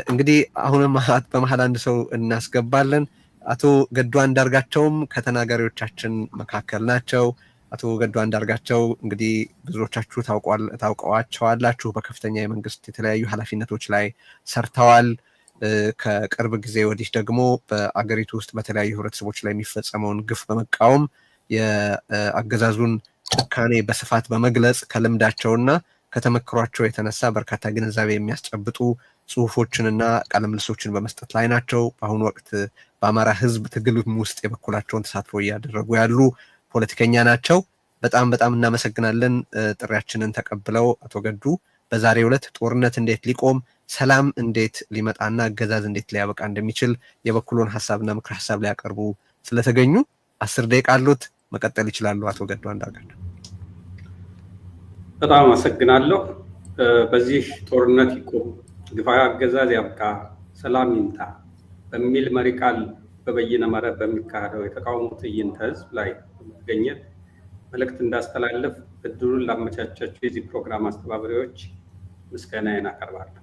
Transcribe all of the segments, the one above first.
እንግዲህ አሁንም በመሃል አንድ ሰው እናስገባለን። አቶ ገዱ አንዳርጋቸውም ከተናጋሪዎቻችን መካከል ናቸው። አቶ ገዱ አንዳርጋቸው እንግዲህ ብዙዎቻችሁ ታውቀዋቸዋላችሁ። በከፍተኛ የመንግስት የተለያዩ ኃላፊነቶች ላይ ሰርተዋል። ከቅርብ ጊዜ ወዲህ ደግሞ በአገሪቱ ውስጥ በተለያዩ ህብረተሰቦች ላይ የሚፈጸመውን ግፍ በመቃወም የአገዛዙን ጭካኔ በስፋት በመግለጽ ከልምዳቸውና ከተመክሯቸው የተነሳ በርካታ ግንዛቤ የሚያስጨብጡ ጽሁፎችንና ቃለምልሶችን በመስጠት ላይ ናቸው። በአሁኑ ወቅት በአማራ ህዝብ ትግል ውስጥ የበኩላቸውን ተሳትፎ እያደረጉ ያሉ ፖለቲከኛ ናቸው። በጣም እናመሰግናለን ጥሪያችንን ተቀብለው አቶ ገዱ በዛሬው ዕለት ጦርነት እንዴት ሊቆም፣ ሰላም እንዴት ሊመጣና አገዛዝ እንዴት ሊያበቃ እንደሚችል የበኩሉን ሀሳብና ምክር ሀሳብ ሊያቀርቡ ስለተገኙ 10 ደቂቃ አሉት። መቀጠል ይችላሉ አቶ ገዱ አንዳርጋቸው። በጣም አመሰግናለሁ። በዚህ ጦርነት ይቆም፣ ግፋዊ አገዛዝ ያብቃ፣ ሰላም ይምጣ በሚል መሪ ቃል በበይነ መረብ በሚካሄደው የተቃውሞ ትዕይንተ ህዝብ ላይ በመገኘት መልእክት እንዳስተላለፍ እድሉን ላመቻቻችሁ የዚህ ፕሮግራም አስተባባሪዎች ምስጋናዬን አቀርባለሁ።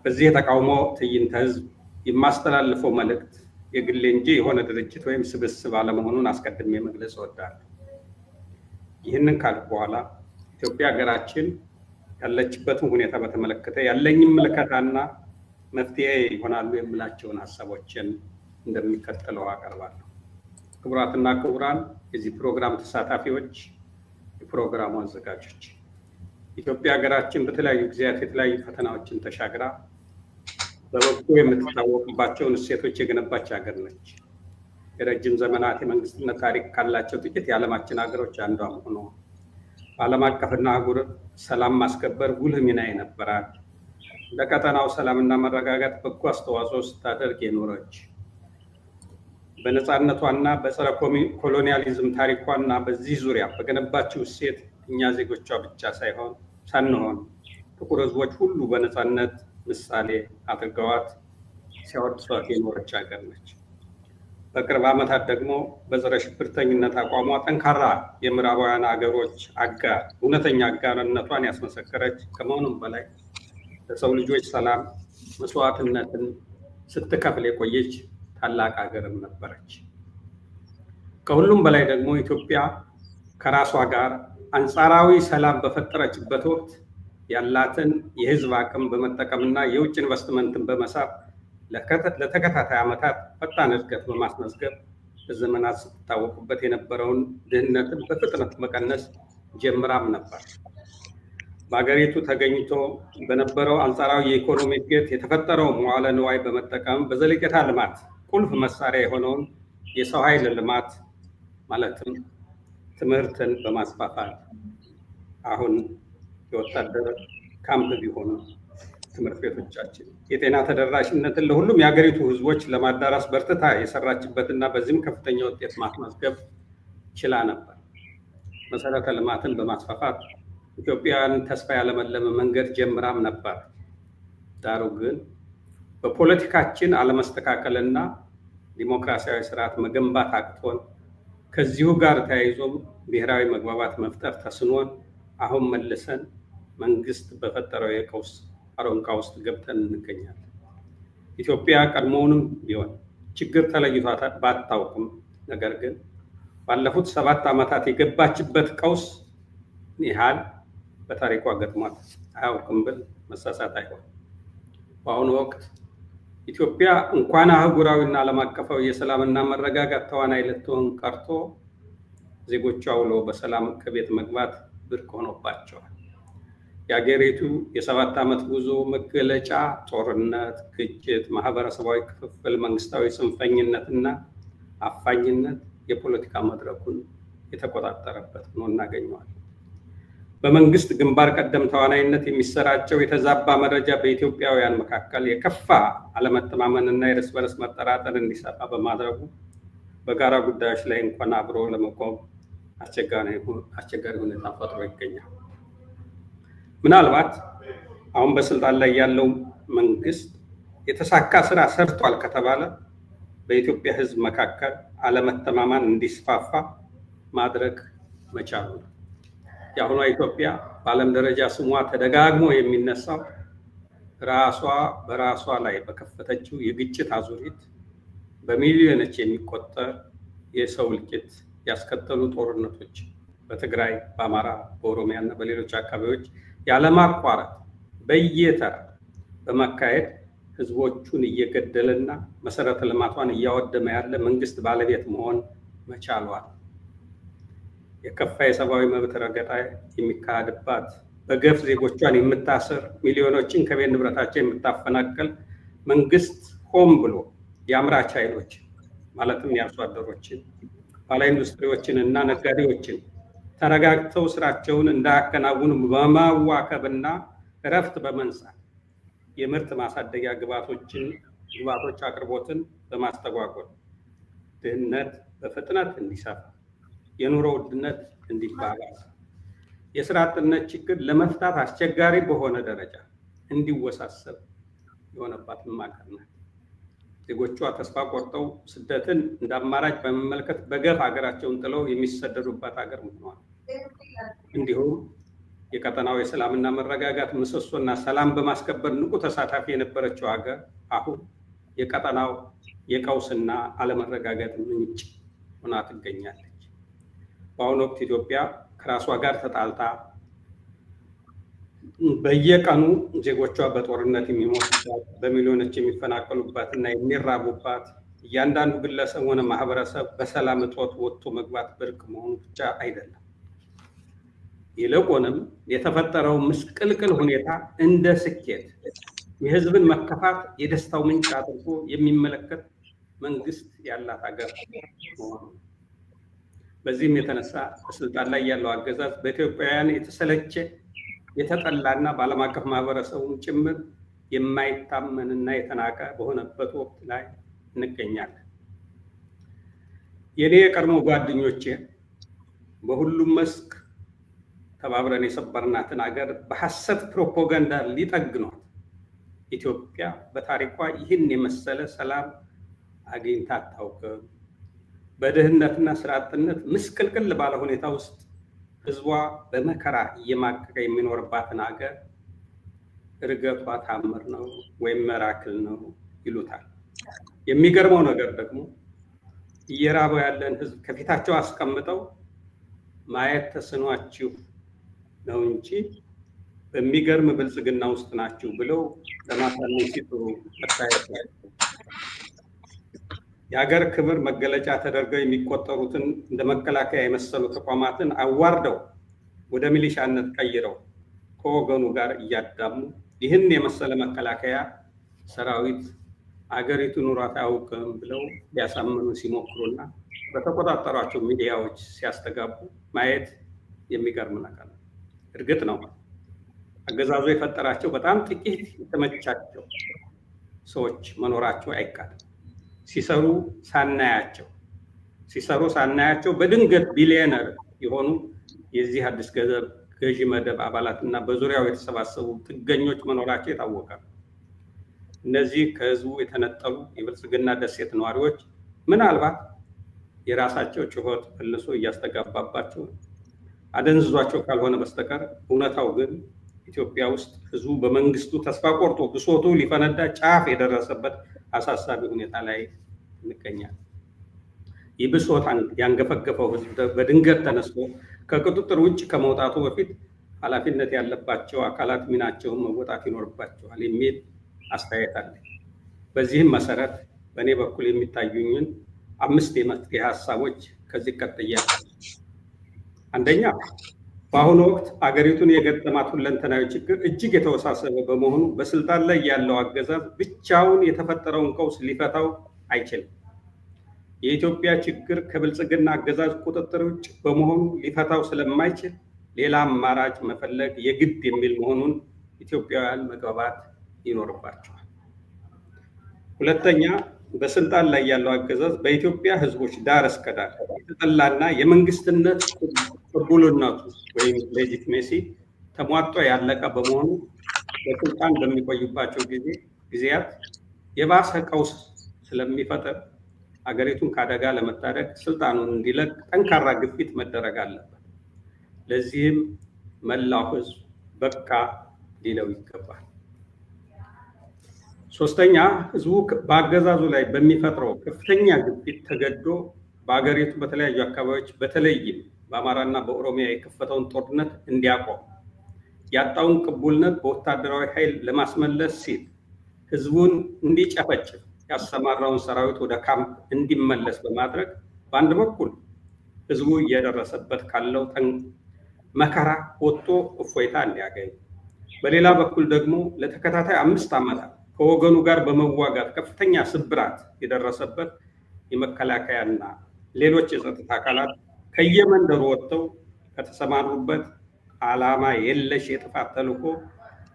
በዚህ የተቃውሞ ትዕይንተ ህዝብ የማስተላልፈው መልእክት የግሌ እንጂ የሆነ ድርጅት ወይም ስብስብ አለመሆኑን አስቀድሜ መግለጽ እወዳለሁ። ይህንን ካልኩ በኋላ ኢትዮጵያ ሀገራችን ያለችበትን ሁኔታ በተመለከተ ያለኝን ምልከታና መፍትሄ ይሆናሉ የምላቸውን ሀሳቦችን እንደሚከተለው አቀርባለሁ። ክቡራትና ክቡራን የዚህ ፕሮግራም ተሳታፊዎች፣ የፕሮግራሙ አዘጋጆች፣ ኢትዮጵያ ሀገራችን በተለያዩ ጊዜያት የተለያዩ ፈተናዎችን ተሻግራ በበጎ የምትታወቅባቸውን እሴቶች የገነባች ሀገር ነች። የረጅም ዘመናት የመንግስትነት ታሪክ ካላቸው ጥቂት የዓለማችን ሀገሮች አንዷ ሆኖ በዓለም አቀፍና አህጉር ሰላም ማስከበር ጉልህ ሚና የነበራት፣ ለቀጠናው ሰላምና መረጋጋት በጎ አስተዋጽኦ ስታደርግ የኖረች፣ በነፃነቷና በጸረ ኮሎኒያሊዝም ታሪኳና በዚህ ዙሪያ በገነባችው እሴት እኛ ዜጎቿ ብቻ ሳንሆን ጥቁር ህዝቦች ሁሉ በነፃነት ምሳሌ አድርገዋት ሲያወድሷት የኖረች ሀገር ነች። በቅርብ ዓመታት ደግሞ በጸረ ሽብርተኝነት አቋሟ ጠንካራ የምዕራባውያን ሀገሮች አጋር እውነተኛ አጋርነቷን ያስመሰከረች ከመሆኑም በላይ ለሰው ልጆች ሰላም መስዋዕትነትን ስትከፍል የቆየች ታላቅ ሀገርም ነበረች። ከሁሉም በላይ ደግሞ ኢትዮጵያ ከራሷ ጋር አንጻራዊ ሰላም በፈጠረችበት ወቅት ያላትን የህዝብ አቅም በመጠቀምና የውጭ ኢንቨስትመንትን በመሳብ ለተከታታይ ዓመታት ፈጣን እድገት በማስመዝገብ በዘመናት ስትታወቁበት የነበረውን ድህነትን በፍጥነት መቀነስ ጀምራም ነበር። በሀገሪቱ ተገኝቶ በነበረው አንጻራዊ የኢኮኖሚ እድገት የተፈጠረው መዋለ ንዋይ በመጠቀም በዘለቄታ ልማት ቁልፍ መሳሪያ የሆነውን የሰው ኃይል ልማት ማለትም ትምህርትን በማስፋፋት አሁን የወታደር ካምፕ ቢሆኑ ትምህርት ቤቶቻችን የጤና ተደራሽነትን ለሁሉም የሀገሪቱ ህዝቦች ለማዳረስ በርትታ የሰራችበትና በዚህም ከፍተኛ ውጤት ማስመዝገብ ችላ ነበር። መሰረተ ልማትን በማስፋፋት ኢትዮጵያን ተስፋ ያለመለመ መንገድ ጀምራም ነበር። ዳሩ ግን በፖለቲካችን አለመስተካከልና ዲሞክራሲያዊ ስርዓት መገንባት አቅቶን ከዚሁ ጋር ተያይዞም ብሔራዊ መግባባት መፍጠር ተስኖን አሁን መልሰን መንግስት በፈጠረው የቀውስ አሮንቃ ውስጥ ገብተን እንገኛለን። ኢትዮጵያ ቀድሞውንም ቢሆን ችግር ተለይቷት ባታውቅም፣ ነገር ግን ባለፉት 7 ዓመታት የገባችበት ቀውስ ያህል በታሪኳ ገጥሟት አያውቅም ብል መሳሳት አይሆን። በአሁኑ ወቅት ኢትዮጵያ እንኳን አህጉራዊና ዓለም አቀፋዊ የሰላምና መረጋጋት ተዋናይ ልትሆን ቀርቶ ዜጎቿ ውሎ በሰላም ከቤት መግባት ብርቅ ሆኖባቸዋል። የአገሪቱ የ7 ዓመት ጉዞ መገለጫ ጦርነት፣ ግጭት፣ ማህበረሰባዊ ክፍፍል፣ መንግስታዊ ጽንፈኝነትና አፋኝነት የፖለቲካ መድረኩን የተቆጣጠረበት ሆኖ እናገኘዋለን። በመንግስት ግንባር ቀደም ተዋናይነት የሚሰራጨው የተዛባ መረጃ በኢትዮጵያውያን መካከል የከፋ አለመተማመንና የእርስ በርስ መጠራጠር እንዲሰፋ በማድረጉ በጋራ ጉዳዮች ላይ እንኳን አብሮ ለመቆም አስቸጋሪ ሁኔታ ፈጥሮ ይገኛል። ምናልባት አሁን በስልጣን ላይ ያለው መንግስት የተሳካ ስራ ሰርቷል ከተባለ በኢትዮጵያ ህዝብ መካከል አለመተማመን እንዲስፋፋ ማድረግ መቻሉ ነው። የአሁኗ ኢትዮጵያ በዓለም ደረጃ ስሟ ተደጋግሞ የሚነሳው ራሷ በራሷ ላይ በከፈተችው የግጭት አዙሪት በሚሊዮኖች የሚቆጠር የሰው እልቂት ያስከተሉ ጦርነቶች በትግራይ፣ በአማራ፣ በኦሮሚያ እና በሌሎች አካባቢዎች ያለማቋረጥ በየተራ በማካሄድ ህዝቦቹን እየገደለና መሰረተ ልማቷን እያወደመ ያለ መንግስት ባለቤት መሆን መቻሏል። የከፋ የሰብአዊ መብት ረገጣ የሚካሄድባት፣ በገፍ ዜጎቿን የምታስር፣ ሚሊዮኖችን ከቤት ንብረታቸው የምታፈናቅል መንግስት ሆን ብሎ የአምራች ኃይሎች ማለትም የአርሶ አደሮችን፣ ባለ ኢንዱስትሪዎችን እና ነጋዴዎችን ተረጋግተው ስራቸውን እንዳያከናውኑ በማዋከብና እረፍት በመንሳት የምርት ማሳደጊያ ግብዓቶች አቅርቦትን በማስተጓጎል ድህነት በፍጥነት እንዲሰፋ፣ የኑሮ ውድነት እንዲባባስ፣ የስራ አጥነት ችግር ለመፍታት አስቸጋሪ በሆነ ደረጃ እንዲወሳሰብ የሆነባትን ሀገር ናት። ዜጎቿ ተስፋ ቆርጠው ስደትን እንደ አማራጭ በመመልከት በገፍ ሀገራቸውን ጥለው የሚሰደዱባት ሀገር ሆነዋል። እንዲሁም የቀጠናው የሰላምና መረጋጋት ምሰሶና ሰላም በማስከበር ንቁ ተሳታፊ የነበረችው ሀገር አሁን የቀጠናው የቀውስና አለመረጋጋት ምንጭ ሆና ትገኛለች። በአሁኑ ወቅት ኢትዮጵያ ከራሷ ጋር ተጣልታ በየቀኑ ዜጎቿ በጦርነት የሚሞቱባት፣ በሚሊዮኖች የሚፈናቀሉባት እና የሚራቡባት፣ እያንዳንዱ ግለሰብ ሆነ ማህበረሰብ በሰላም እጦት ወጥቶ መግባት ብርቅ መሆኑ ብቻ አይደለም። ይልቁንም የተፈጠረው ምስቅልቅል ሁኔታ እንደ ስኬት፣ የህዝብን መከፋት የደስታው ምንጭ አድርጎ የሚመለከት መንግስት ያላት ሀገር መሆኑ። በዚህም የተነሳ በስልጣን ላይ ያለው አገዛዝ በኢትዮጵያውያን የተሰለቸ የተጠላና በዓለም አቀፍ ማህበረሰቡም ጭምር የማይታመንና የተናቀ በሆነበት ወቅት ላይ እንገኛለን። የኔ የቀድሞ ጓደኞቼ በሁሉም መስክ ተባብረን የሰበርናትን ሀገር በሐሰት ፕሮፓጋንዳ ሊጠግኗት ኢትዮጵያ በታሪኳ ይህን የመሰለ ሰላም አግኝታ አታውቅም፣ በድህነትና ስራ አጥነት ምስቅልቅል ባለ ሁኔታ ውስጥ ህዝቧ በመከራ እየማቀቀ የሚኖርባትን ሀገር እርገቷ ታምር ነው ወይም መራክል ነው ይሉታል። የሚገርመው ነገር ደግሞ እየራበው ያለን ህዝብ ከፊታቸው አስቀምጠው ማየት ተስኗችሁ ነው እንጂ በሚገርም ብልጽግና ውስጥ ናችሁ ብለው ለማሳመን ሲጥሩ መታየት ነው። የሀገር ክብር መገለጫ ተደርገው የሚቆጠሩትን እንደ መከላከያ የመሰሉ ተቋማትን አዋርደው ወደ ሚሊሻነት ቀይረው ከወገኑ ጋር እያዳሙ ይህን የመሰለ መከላከያ ሰራዊት አገሪቱ ኑሯት አያውቅም ብለው ሊያሳምኑ ሲሞክሩና በተቆጣጠሯቸው ሚዲያዎች ሲያስተጋቡ ማየት የሚገርም ነገር ነው። እርግጥ ነው አገዛዙ የፈጠራቸው በጣም ጥቂት የተመቻቸው ሰዎች መኖራቸው አይካድም። ሲሰሩ ሳናያቸው በድንገት ቢሊዮነር የሆኑ የዚህ አዲስ ገዢ መደብ አባላትና በዙሪያው የተሰባሰቡ ጥገኞች መኖራቸው የታወቀ ነው። እነዚህ ከህዝቡ የተነጠሉ የብልጽግና ደሴት ነዋሪዎች ምናልባት የራሳቸው ጩኸት መልሶ እያስተጋባባቸው አደንዝዟቸው ካልሆነ በስተቀር እውነታው ግን ኢትዮጵያ ውስጥ ህዝቡ በመንግስቱ ተስፋ ቆርጦ ብሶቱ ሊፈነዳ ጫፍ የደረሰበት አሳሳቢ ሁኔታ ላይ እንገኛለን። ይህ ብሶት ያንገፈገፈው ህዝብ በድንገት ተነስቶ ከቁጥጥር ውጭ ከመውጣቱ በፊት ኃላፊነት ያለባቸው አካላት ሚናቸውን መወጣት ይኖርባቸዋል የሚል አስተያየት አለ። በዚህም መሰረት በእኔ በኩል የሚታዩኝን 5 የመፍትሄ ሀሳቦች ከዚህ ቀጥያለሁ። አንደኛ፣ በአሁኑ ወቅት አገሪቱን የገጠማት ሁለንተናዊ ችግር እጅግ የተወሳሰበ በመሆኑ በስልጣን ላይ ያለው አገዛዝ ብቻውን የተፈጠረውን ቀውስ ሊፈታው አይችልም። የኢትዮጵያ ችግር ከብልጽግና አገዛዝ ቁጥጥር ውጭ በመሆኑ ሊፈታው ስለማይችል ሌላ አማራጭ መፈለግ የግድ የሚል መሆኑን ኢትዮጵያውያን መግባባት ይኖርባቸዋል። ሁለተኛ፣ በስልጣን ላይ ያለው አገዛዝ በኢትዮጵያ ህዝቦች ዳር እስከ ዳር የተጠላና የመንግስትነት ቅቡልነቱ ወይም ሌጂቲሜሲ ተሟጦ ያለቀ በመሆኑ በስልጣን በሚቆዩባቸው ጊዜያት የባሰ ቀውስ ስለሚፈጠር አገሪቱን ከአደጋ ለመታደግ ስልጣኑን እንዲለቅ ጠንካራ ግፊት መደረግ አለበት። ለዚህም መላው ህዝብ በቃ ሊለው ይገባል። ሶስተኛ ህዝቡ በአገዛዙ ላይ በሚፈጥረው ከፍተኛ ግፊት ተገዶ በአገሪቱ በተለያዩ አካባቢዎች በተለይም በአማራና በኦሮሚያ የከፈተውን ጦርነት እንዲያቆም ያጣውን ቅቡልነት በወታደራዊ ኃይል ለማስመለስ ሲል ህዝቡን እንዲጨፈጭፍ ያሰማራውን ሰራዊት ወደ ካምፕ እንዲመለስ በማድረግ በአንድ በኩል ህዝቡ እየደረሰበት ካለው መከራ ወጥቶ እፎይታ እንዲያገኝ፣ በሌላ በኩል ደግሞ ለተከታታይ 5 ዓመታት ከወገኑ ጋር በመዋጋት ከፍተኛ ስብራት የደረሰበት የመከላከያና ሌሎች የጸጥታ አካላት ከየመንደሩ ወጥተው ከተሰማሩበት ዓላማ የለሽ የጥፋት ተልዕኮ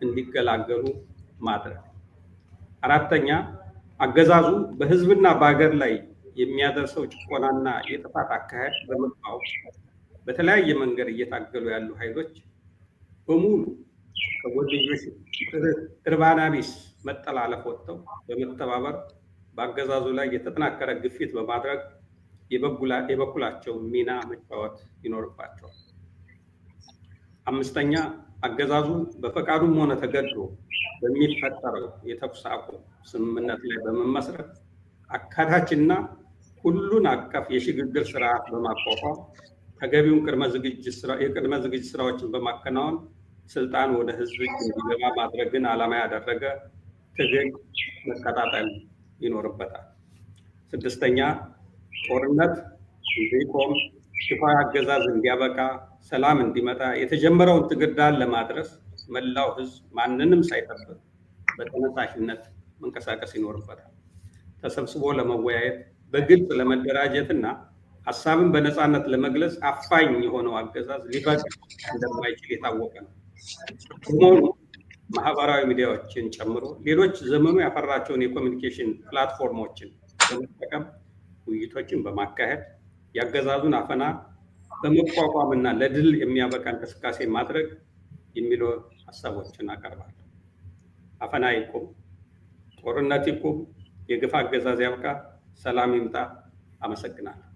እንዲገላገሉ ማድረግ። አራተኛ አገዛዙ በህዝብና በሀገር ላይ የሚያደርሰው ጭቆናና የጥፋት አካሄድ በመቃወም በተለያየ መንገድ እየታገሉ ያሉ ኃይሎች በሙሉ ከጎንዮሽ እርባና ቢስ መጠላለፍ ወጥተው በመተባበር በአገዛዙ ላይ የተጠናከረ ግፊት በማድረግ የበኩላቸውን ሚና መጫወት ይኖርባቸዋል። አምስተኛ አገዛዙ በፈቃዱም ሆነ ተገዶ በሚፈጠረው የተኩስ አቁም ስምምነት ላይ በመመስረት አካታችና ሁሉን አቀፍ የሽግግር ስርዓት በማቋቋም ተገቢውን የቅድመ ዝግጅት ስራዎችን በማከናወን ስልጣን ወደ ህዝብ እንዲገባ ማድረግን ዓላማ ያደረገ ትግል መቀጣጠል ይኖርበታል። ስድስተኛ ጦርነት እንዲቆም፣ ግፋዊ አገዛዝ እንዲያበቃ፣ ሰላም እንዲመጣ የተጀመረውን ትግል ዳር ለማድረስ መላው ህዝብ ማንንም ሳይጠብቅ በተነሳሽነት መንቀሳቀስ ይኖርበታል። ተሰብስቦ ለመወያየት፣ በግልጽ ለመደራጀትና ሀሳብን በነፃነት ለመግለጽ አፋኝ የሆነው አገዛዝ ሊፈቅድ እንደማይችል የታወቀ ነው። በመሆኑ ማህበራዊ ሚዲያዎችን ጨምሮ ሌሎች ዘመኑ ያፈራቸውን የኮሚኒኬሽን ፕላትፎርሞችን በመጠቀም ውይይቶችን በማካሄድ የአገዛዙን አፈና በመቋቋምና ለድል የሚያበቃ እንቅስቃሴ ማድረግ የሚሉ ሀሳቦችን አቀርባለሁ። አፈና ይቁም፣ ጦርነት ይቁም፣ የግፍ አገዛዝ ያብቃ፣ ሰላም ይምጣ። አመሰግናለሁ።